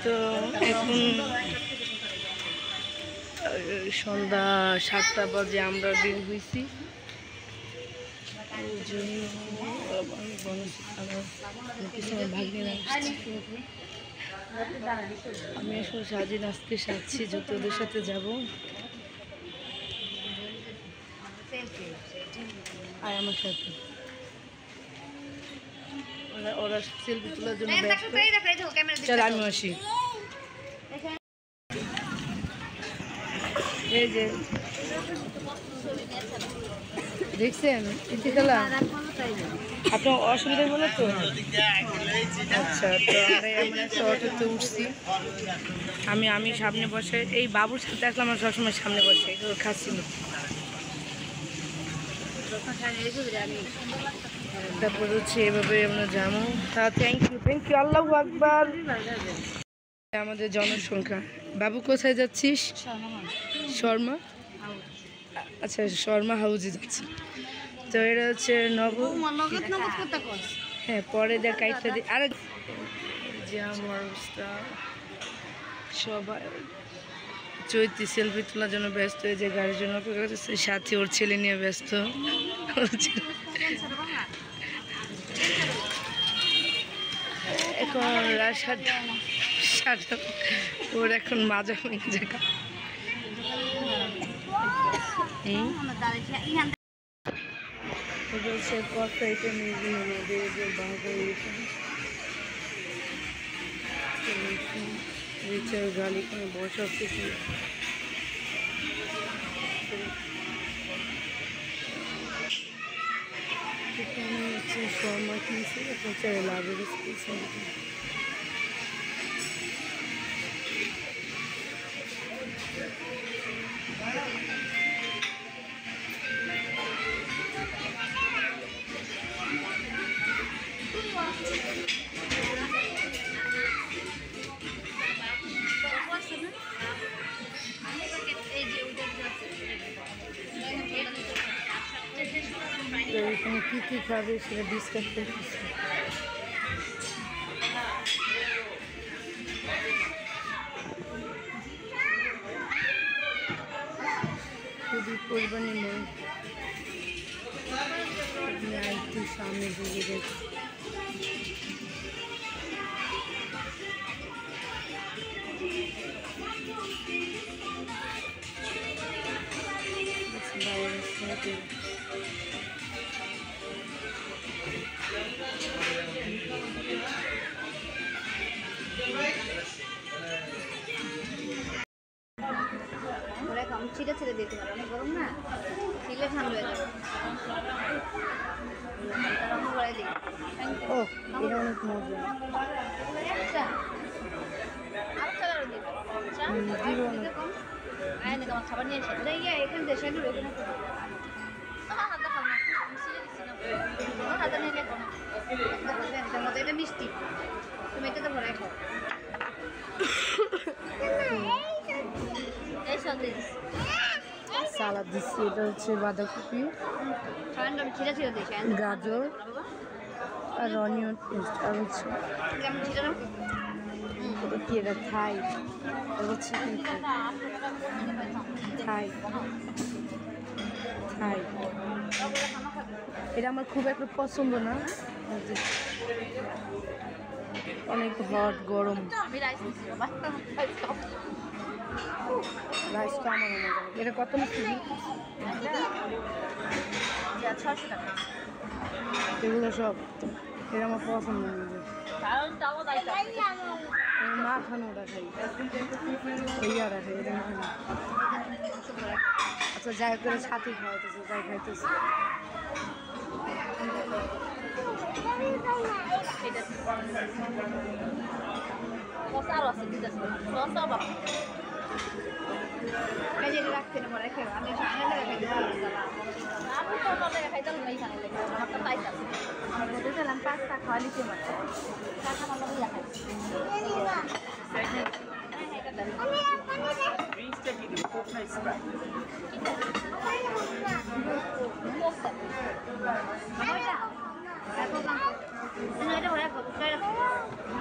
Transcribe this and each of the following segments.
তো এখন সন্ধ্যা 7টা বাজে আমরা বের হয়েছি। আমি আসলে সাজিয়ে নাচতে সাজছি, যতদের সাথে যাব। আর আমার সাথে ওরা সেলফি তোলার জন্য ব্যস্ত। চল আমি আসি। এই যে দেখছেন ইতিকালা, আপনার অসুবিধা হলো তো? আচ্ছা, তো আমরা একটা অটোতে উঠছি। আমি সামনে বসে, এই বাবুর সাথে আসলে আমার সবসময় সামনে বসে, এগুলো খাচ্ছিল। তারপর হচ্ছে এভাবে আমরা যাবো। থ্যাংক ইউ আল্লাহু আকবার। আমাদের জনসংখ্যা। বাবু কোথায় যাচ্ছিস? শর্মা, আচ্ছা শর্মা হাউজে যাচ্ছি। তো এটা হচ্ছে হ্যাঁ, পরে দেখ কাইটটা দিই। আর যে আমার অবস্থা, সবাই চৈতি সেলফি তোলার জন্য ব্যস্ত, হয়ে যে গাড়ির জন্য অপেক্ষা করছে, সাথে ওর ছেলে নিয়ে ব্যস্ত। এখন রাত 7টা, ওর এখন মাজা হয়ে জায়গা। বলছে কথা এটা নিয়ে গালি করে বসা হচ্ছে। আমি হচ্ছে শর্মা কিনছি, হচ্ছে লাভের এখানে কী কী খাবে সেটা ডিসকাস করতেছি। খুবই কোরবানি নেই, একটু সামনে দিকে দেখছি। ছিটা ছেড়ে দিতে পারে, অনেক গরম না, ছিলে ঠান্ডা হয়ে যাবে। ও এটা অনেক মজা। তোমার খাবার নিয়ে এসে এখানে দেশে এখানে এটা মিষ্টি, তুমি এটাতে ভরাই খাও। সালাদ দিচ্ছি, এটা হচ্ছে বাঁধাকপি, গাজর আর অনিয়ন পেস্ট, আর হচ্ছে কি এটা থাই, চিকেন থাই থাই। এটা আমার খুব একটা পছন্দ না, অনেক হট গরম। রাইসটা আমার মনে হয়। এটা কত মিষ্টি? 600 টাকা। এগুলো সব এটা আমার পছন্দ নেই। মা খানোটা খাই, ইয়ারা খাই, এটা খাই। আচ্ছা যাই করে সাথে খাওয়াইতেছে, যাই খাইতেছে। রাখতে না আমি পাঁচটা খাওয়ালি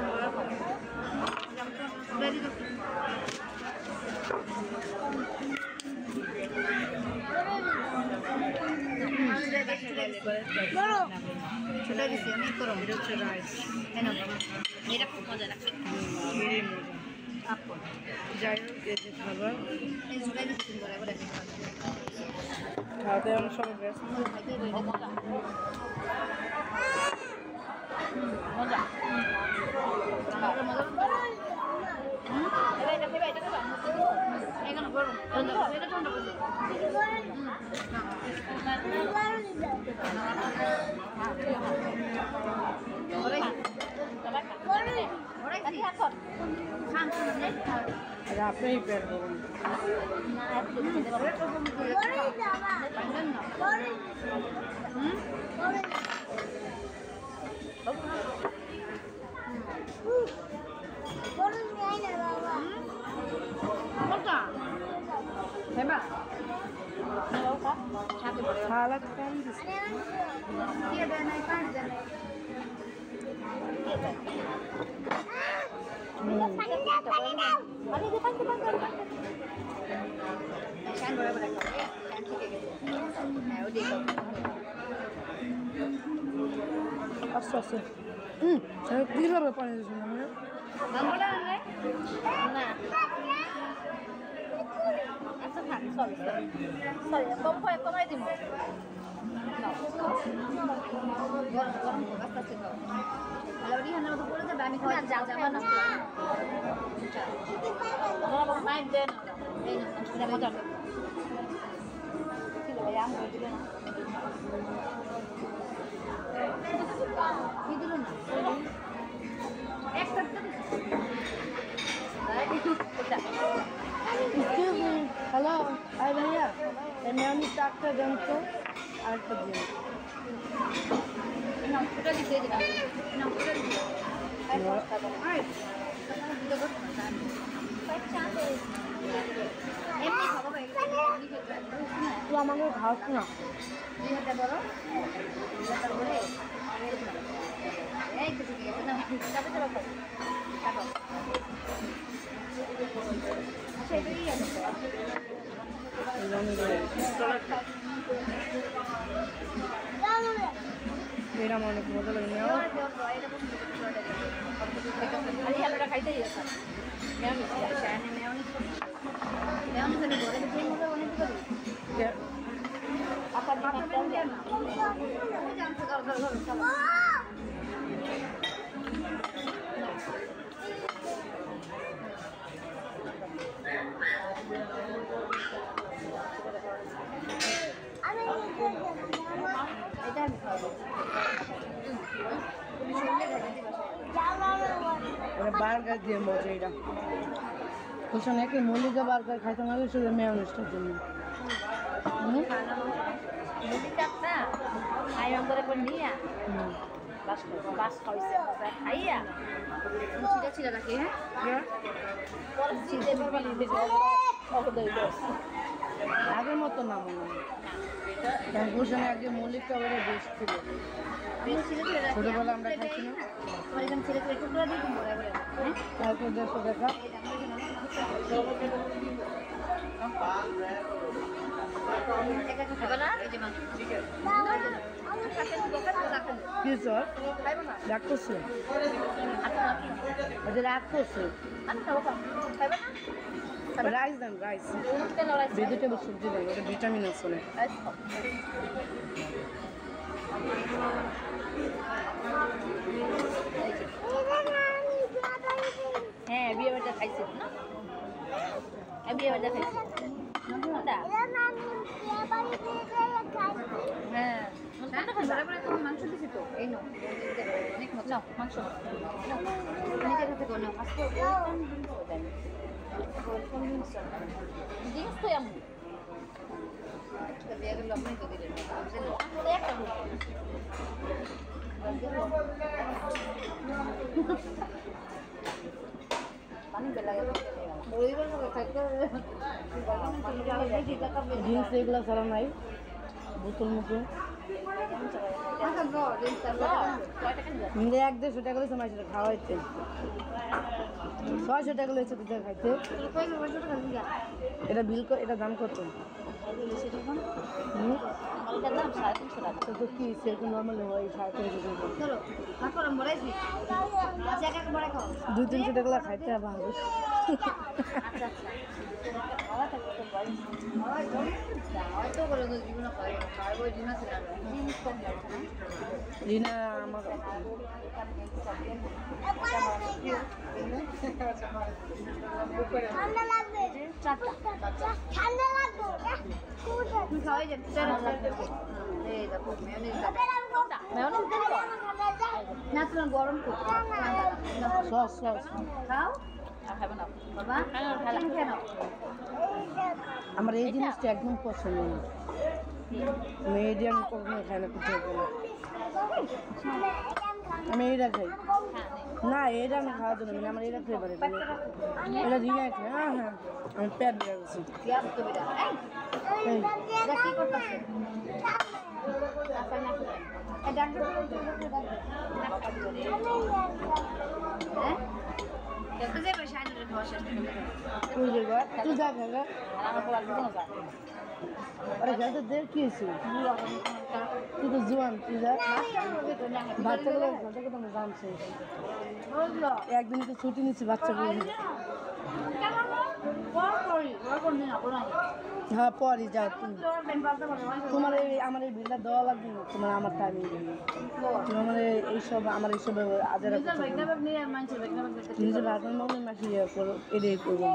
এটা ছোটা দিছি অনেক গরম। এটা হচ্ছে রাইস। এটা খুব মজা লাগছে। এরই মজা। যাই হোক এই যে খাবার এই ছোটা দিছি করে করে খাওয়াতে আমরা সবাই ব্যস্ত। মজা এটা খাইবা এটা খাইবা এখানে গরম এটা ঠান্ডা করছে আপনি পেট করুন salad kম দিছে আস্তে আস্তে কীভাবে পানি দিচ্ছি না আচ্ছা থাক সরি সরি কমাই দিব গরম গরম আস্তে আস্তে খাও আলাদা রিহানের মতো পড়ে যাবে আমি খাওয়া যাবো না আমার মাইন্ড দেন এই না এটা মজা কি রে আম করে দিলে না কি দিল না একটা Excuse me. Hello. Hi, भैया. मेयोनीज चाटটা দেন তো আরেকটা দিন না ফুটা দিতে দিলাম না ফুটা দিতে আই পাঁচটা দাও আই দুটো করে খান কয়েক চাঁদে এমনি খাবো ভাই এমনি খেতে তো আমাকে খাওয়াস না 2000 বড় 2000 বড় এই কিছু কি না যাবে যাবে খাও সেটাই আছে এরা অনেক মজা লাগে না খালি আলাদা খাইতে যাচ্ছে মেয়নিজ শানে মেয়নিজ মেয়নিজ এর বড় যে মজা অনেক করে আপনার মাথা দেন না জানতে ধর এটা আমি খাবো তুমি শুনলে ভেজে এটা বার্গার দিয়ে মজা এটা কুশন একে মলিকা বার্গার খাইতে না শুধু মেয়োনিজটার জন্য মুড়ি চাপটা আয়রন করে নিয়া বাস খাইছে খাইয়া ছিটা ছিটা রাখি হ্যাঁ পরে ছিটে পারবা আগের মতো না মনে হয় কুশনে আগে মল্লিকটা বলে বেশ ছিল ছোটবেলা আমরা খাইছি না টুকরা দিয়ে দিব তারপর 150 টাকা কি স্যার রাগ করছে রাগ করছে রাইস দেন রাইস ভেজিটেবল সবজি দেন ওটা ভিটামিন আছে অনেক হ্যাঁ বিয়ে বাড়িতে খাইছে না বিয়ে বাড়িতে খাইছে হ্যাঁ মাংস দিছি তো এই নো অনেক মজা মাংস নিজের হাতে করে জিনিস তো এমন বিয়ে গেল আপনি তো দিলেন পানি বেলা জিন্স এগুলো ছাড়া নাই বোতল মতো এক 150 টাকা লইছে মাইছে খাওয়াইতে 600 টাকা লইছে দুধ খাইতে এটা বিল এটা দাম কত এটার দাম 350 টাকা। তো কি সেরকম নর্মাল হয় 350 টাকা। ধরো ভাগ করে বড়াইছি আচ্ছা একা বড়াই খাও 200-300 টাকা খাইতে হবে। আচ্ছা আচ্ছা খাওয়া থাকবে তো বড় হয়তো করে তো জীবন খাই খাইবো জিনিস আছে জিনিস কম যাচ্ছে না রিনা আমার ঠান্ডা লাগবে ঠান্ডা লাগবে তুমি খাওয়াই যাবে এই দেখো মেয়োনিজ না তুমি গরম করো সস খাও খাবে না বাবা কেন আমার এই জিনিসটা একদম পছন্দ না। মিডিয়াম কখনো খাই না পিঠে আমি এইটা খাই না এটা আমি খাওয়ার জন্য মানে আমার এটা খেয়ে পারে এটা রিনা খাই। হ্যাঁ হ্যাঁ আমি পেট বেড়ে গেছি। কি করতেছে তুই যা খাগা আরে খেলতে দেখ কি হয়েছে তুই তো জোয়ান তুই যা বাচ্চাগুলো খেলতে তো জানছে একদিন তো ছুটি নিচ্ছি বাচ্চাগুলো। হ্যাঁ পরে যাও তুমি তোমার এই আমার এই বিলটা দেওয়া লাগবে না তোমার আমার টাইমিং তুমি আমার এইসব আমার এইসব আজারা নিজের ভাষার মনে মাসি ইয়ে করো এটাই করবো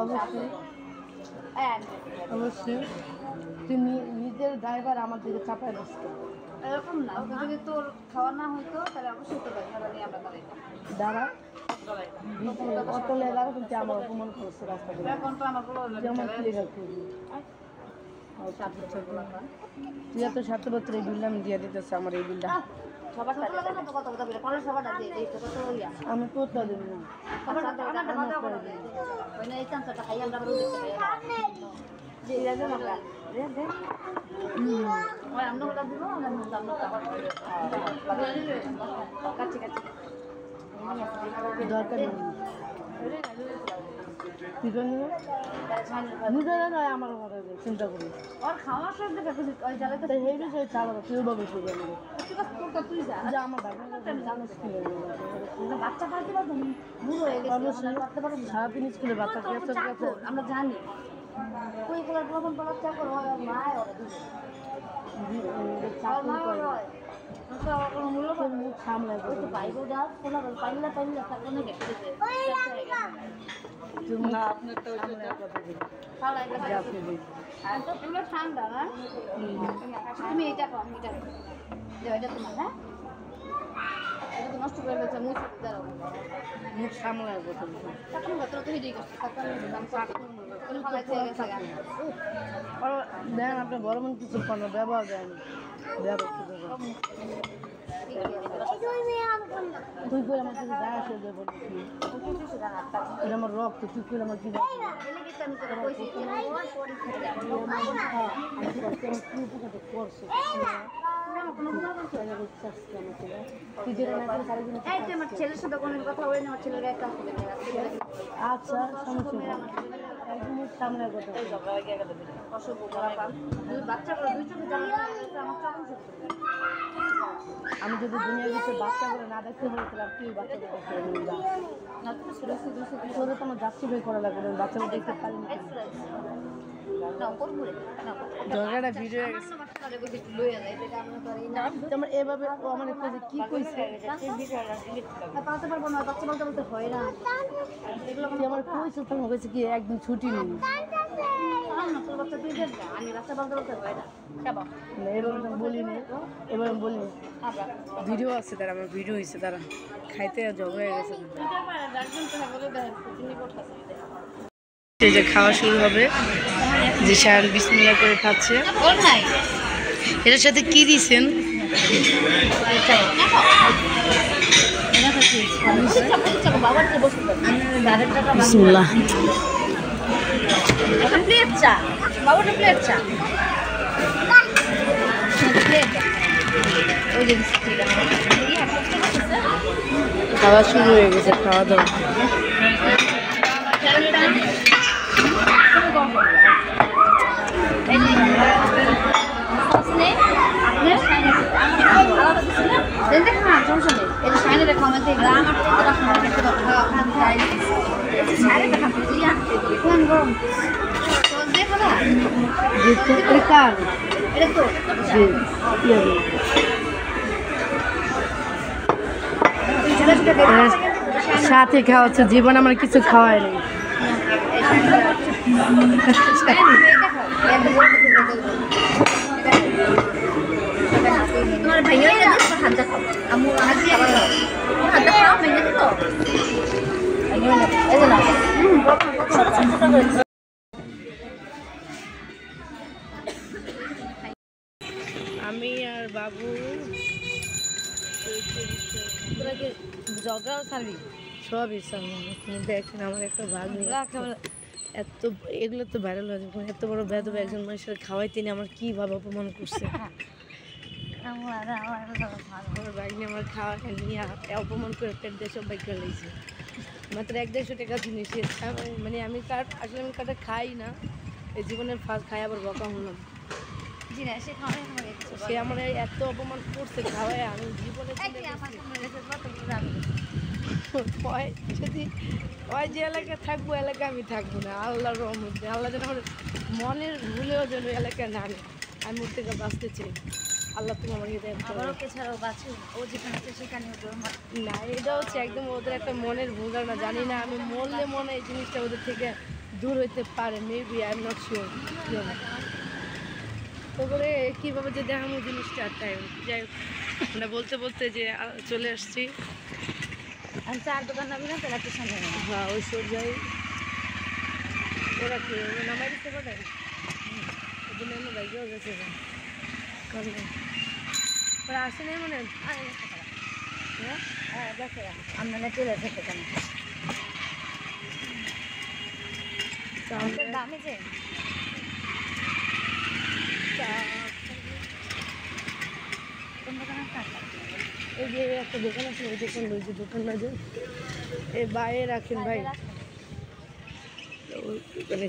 অবশ্যই অবশ্যই তুই নিজের ড্রাইভার আমার দিকে চাপায় বসতো এরকম না যদি তোর খাওয়া না হইতো তাহলে অবশ্যই তো নিয়ে আমরা দাঁড়া অটোলে দাঁড়া কিন্তু আমার অপমান করছে রাস্তা কেমন ক্লিয়ার করবি তুই এত 7 বছর এই বিলটা আমি দিয়ে দিতেছে আমার এই বিলটা আমি কোথাও দেব না দরকার নেই নিজেরা নয় আমার ঘরে চিন্তা করি ওর খাওয়ার সাথে ওই জায়গাতে এই বিষয়ে চালাবো তুই ভাবে শুধু যে আমার জানিস কি বাচ্চা পালতে পারবো বুড়ো হয়ে গেছে সারাদিন স্কুলে বাচ্চা কাছে আমরা জানি ওই খেলার প্রথম পালার চাকর মায় ওরা মুখ সামলায় পাইবো যা পাইলে পাইলে থাকলে না আপনার তো ঠান্ডা না তুমি এটা কম এটা তোমার হ্যাঁ এটা তো নষ্ট করে ফেলছে মুখ দাঁড়াও মুখ সামলায় কথা তখন ভদ্র তো হিজেই করছে তখন দেন আপনার বড় মন কিছু কোনো ব্যবহার দেন তুই করে আমার কিছু যায় আসে দেবো এটা আমার রক্ত তুই করে আমার কি করছে ছেলের সাথে কোনো কথা বলি না আমার ছেলের একটা আচ্ছা সমস্যা সামনে কথা আমি যদি দুনিয়ার কিছু বাচ্চা করে না দেখতে পারি তাহলে কি বাচ্চা তোরে তো আমার যাচ্ছি বের করা লাগবে বাচ্চাকে দেখতে পারি না ঝগড়াটা ভিডিও তোমার এভাবে আমার কি কইছে পালতে পারবো না বাচ্চা বলতে বলতে হয় না আমার কইছে তোমার কইছে কি একদিন ছুটি নেই আমি বাচ্চা বলতে বলতে হয় না এবার বলিনি এবার বলিনি ভিডিও আছে তারা আমার ভিডিও হয়েছে তারা খাইতে ঝগড়া হয়ে গেছে এই যে খাওয়া শুরু হবে জিশান বিসমিল্লাহ করে খাচ্ছে এটার সাথে কি দিয়েছেন বিসমিল্লাহ প্লেট চা বাবুটা প্লেট চা খাওয়া শুরু হয়ে গেছে খাওয়া দাওয়া নেই আপনার শাইনের আলাদা কিছু না দেন দেখেন না সমস্যা নেই এই শাইনের কমাতে আমার তো এটা খাওয়া দেখতে পাবো খান যাই শাইনের দেখা বুঝি আনতে কোন গরম তো দেখো না এটা কার এটা তো জি কি হবে সাথে খাওয়া হচ্ছে জীবন আমার কিছু খাওয়ায় নেই তোমার ভাইয়া হাতটা খাও আমু হাত খাবার হাতটা খাও ভেঙে দিতো এই যে না আমি আর বাবু তোরা কি জগাও ছাড়বি সবই সামনে দেখেন আমার একটা ভাগ নেই এত এগুলো তো ভাইরাল হয়ে যাবে এত বড় বেদব একজন মানুষের খাওয়াইতে নিয়ে আমার কীভাবে অপমান করছে আমার বাইক নিয়ে আমার খাওয়া নিয়ে অপমান করে পেট দিয়ে সব বাইক করে লেগেছে মাত্র 1-150 টাকা জিনিস মানে আমি কার আসলে আমি কাটা খাই না এই জীবনের ফার্স্ট খাই আবার বকা হলাম জি না সে খাওয়াই আমার সে আমার এত অপমান করছে খাওয়ায় আমি জীবনে যদি ওই যে এলাকায় থাকবো এলাকায় আমি থাকবো না আল্লাহর রহমতে আল্লাহ যেন আমার মনের ভুলেও যেন এলাকায় না আমি ওর থেকে বাঁচতে চাই আল্লাহ তুমি আমাকে আবারও এছাড়াও বাঁচু ও যেখানে আছে সেখানে না এটা হচ্ছে একদম ওদের একটা মনের ভুল ধারণা জানি না আমি মরলে মনে এই জিনিসটা ওদের থেকে দূর হইতে পারে maybe I am not sure তারপরে কীভাবে যে দেখামো জিনিসটা তাই যাই হোক আমরা বলতে বলতে যে চলে আসছি আমি চার দোকান নামি না তাহলে একটু সামনে হ্যাঁ ওই সব যাই ওরা কি নামাই দিতে পারে ওই জন্য অন্য বাইকেও গেছে ওরা আসে নাই মনে হ্যাঁ দেখে আপনারা চলে যেতে কেন দামে যে এই যে একটা দোকান আছে ওই দোকান রয়েছে দোকান না যে এই বাইরে রাখেন ভাই ওই দোকানে